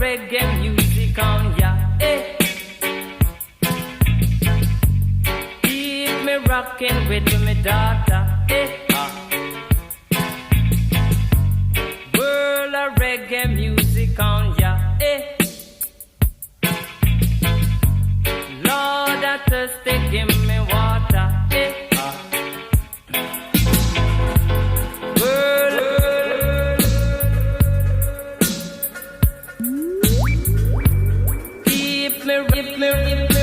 reggae music on ya, eh. Keep me rocking with my daughter, eh. World of reggae music on ya, eh. Lord, I thirsty, give me water, eh. Keep me